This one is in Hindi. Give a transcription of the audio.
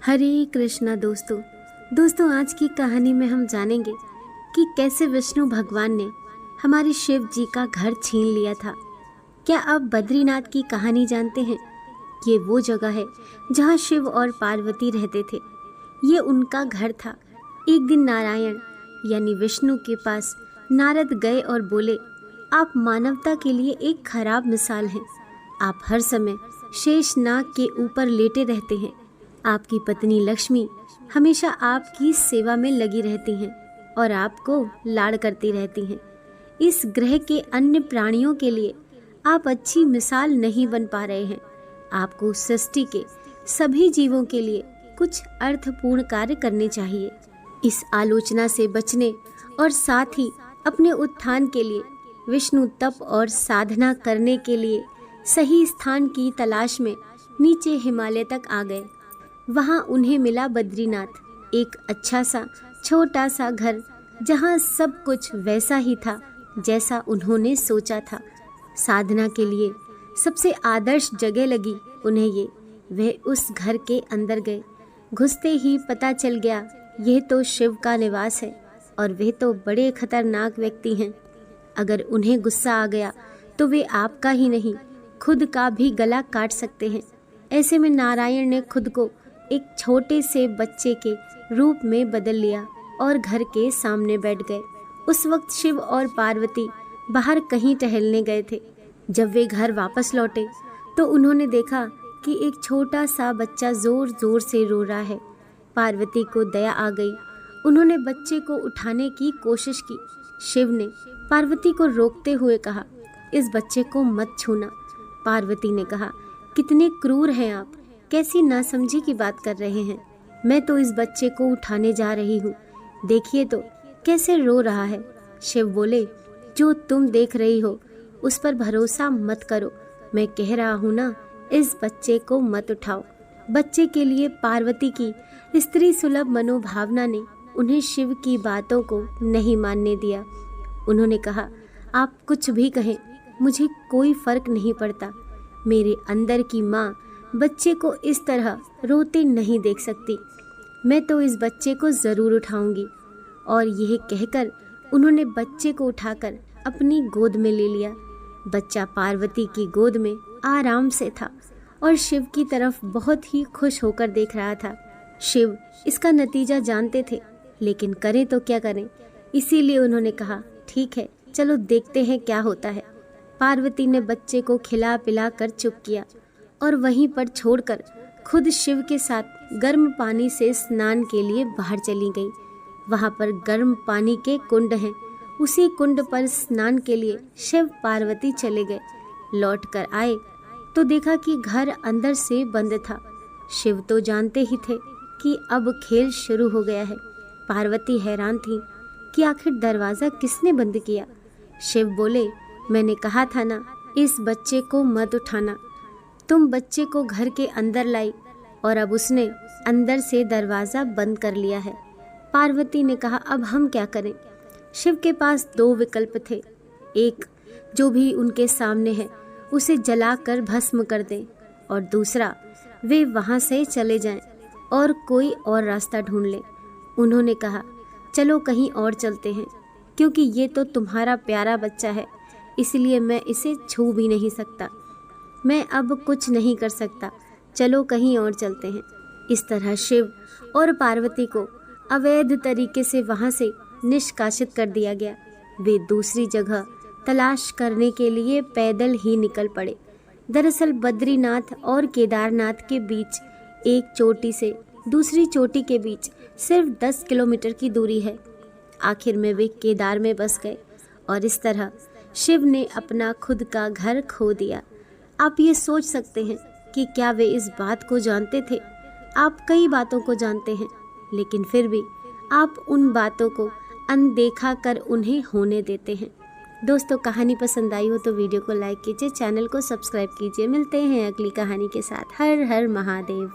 हरे कृष्णा दोस्तों आज की कहानी में हम जानेंगे कि कैसे विष्णु भगवान ने हमारे शिव जी का घर छीन लिया था। क्या आप बद्रीनाथ की कहानी जानते हैं? ये वो जगह है जहाँ शिव और पार्वती रहते थे। ये उनका घर था। एक दिन नारायण यानी विष्णु के पास नारद गए और बोले, आप मानवता के लिए एक खराब मिसाल हैं। आप हर समय शेषनाग के ऊपर लेटे रहते हैं। आपकी पत्नी लक्ष्मी हमेशा आपकी सेवा में लगी रहती हैं और आपको लाड़ करती रहती हैं। इस ग्रह के अन्य प्राणियों के लिए आप अच्छी मिसाल नहीं बन पा रहे हैं। आपको सृष्टि के सभी जीवों के लिए कुछ अर्थपूर्ण कार्य करने चाहिए। इस आलोचना से बचने और साथ ही अपने उत्थान के लिए विष्णु तप और साधना करने के लिए सही स्थान की तलाश में नीचे हिमालय तक आ गए। वहाँ उन्हें मिला बद्रीनाथ, एक अच्छा सा छोटा सा घर जहाँ सब कुछ वैसा ही था जैसा उन्होंने सोचा था। साधना के लिए सबसे आदर्श जगह लगी उन्हें ये। वह उस घर के अंदर गए। घुसते ही पता चल गया यह तो शिव का निवास है और वे तो बड़े खतरनाक व्यक्ति हैं। अगर उन्हें गुस्सा आ गया तो वे आपका ही नहीं खुद का भी गला काट सकते हैं। ऐसे में नारायण ने खुद को एक छोटे से बच्चे के रूप में बदल लिया और घर के सामने बैठ गए। उस वक्त शिव और पार्वती बाहर कहीं टहलने गए थे। जब वे घर वापस लौटे तो उन्होंने देखा कि एक छोटा सा बच्चा जोर जोर से रो रहा है। पार्वती को दया आ गई। उन्होंने बच्चे को उठाने की कोशिश की। शिव ने पार्वती को रोकते हुए कहा, इस बच्चे को मत छूना। पार्वती ने कहा, कितने क्रूर हैं आप, कैसी नासमझी की बात कर रहे हैं। मैं तो इस बच्चे को उठाने जा रही हूँ, देखिए तो कैसे रो रहा है। शिव बोले, जो तुम देख रही हो उस पर भरोसा मत करो। मैं कह रहा हूँ ना, इस बच्चे को मत उठाओ। बच्चे के लिए पार्वती की स्त्री सुलभ मनोभावना ने उन्हें शिव की बातों को नहीं मानने दिया। उन्होंने कहा, आप कुछ भी कहें, मुझे कोई फर्क नहीं पड़ता। मेरे अंदर की माँ बच्चे को इस तरह रोते नहीं देख सकती। मैं तो इस बच्चे को ज़रूर उठाऊंगी। और यह कहकर उन्होंने बच्चे को उठाकर अपनी गोद में ले लिया। बच्चा पार्वती की गोद में आराम से था और शिव की तरफ बहुत ही खुश होकर देख रहा था। शिव इसका नतीजा जानते थे, लेकिन करें तो क्या करें। इसीलिए उन्होंने कहा, ठीक है, चलो देखते हैं क्या होता है। पार्वती ने बच्चे को खिला पिला कर चुप किया और वहीं पर छोड़कर खुद शिव के साथ गर्म पानी से स्नान के लिए बाहर चली गई। वहाँ पर गर्म पानी के कुंड हैं। उसी कुंड पर स्नान के लिए शिव पार्वती चले गए। लौट कर आए तो देखा कि घर अंदर से बंद था। शिव तो जानते ही थे कि अब खेल शुरू हो गया है। पार्वती हैरान थी कि आखिर दरवाज़ा किसने बंद किया। शिव बोले, मैंने कहा था ना, इस बच्चे को मत उठाना। तुम बच्चे को घर के अंदर लाई और अब उसने अंदर से दरवाज़ा बंद कर लिया है। पार्वती ने कहा, अब हम क्या करें? शिव के पास दो विकल्प थे। एक, जो भी उनके सामने है उसे जलाकर भस्म कर दें, और दूसरा, वे वहाँ से चले जाएं और कोई और रास्ता ढूंढ लें। उन्होंने कहा, चलो कहीं और चलते हैं, क्योंकि ये तो तुम्हारा प्यारा बच्चा है, इसलिए मैं इसे छू भी नहीं सकता। मैं अब कुछ नहीं कर सकता, चलो कहीं और चलते हैं। इस तरह शिव और पार्वती को अवैध तरीके से वहाँ से निष्कासित कर दिया गया। वे दूसरी जगह तलाश करने के लिए पैदल ही निकल पड़े। दरअसल बद्रीनाथ और केदारनाथ के बीच एक चोटी से दूसरी चोटी के बीच सिर्फ 10 किलोमीटर की दूरी है। आखिर में वे केदार में बस गए और इस तरह शिव ने अपना खुद का घर खो दिया। आप ये सोच सकते हैं कि क्या वे इस बात को जानते थे? आप कई बातों को जानते हैं, लेकिन फिर भी आप उन बातों को अनदेखा कर उन्हें होने देते हैं। दोस्तों, कहानी पसंद आई हो तो वीडियो को लाइक कीजिए, चैनल को सब्सक्राइब कीजिए। मिलते हैं अगली कहानी के साथ। हर हर महादेव।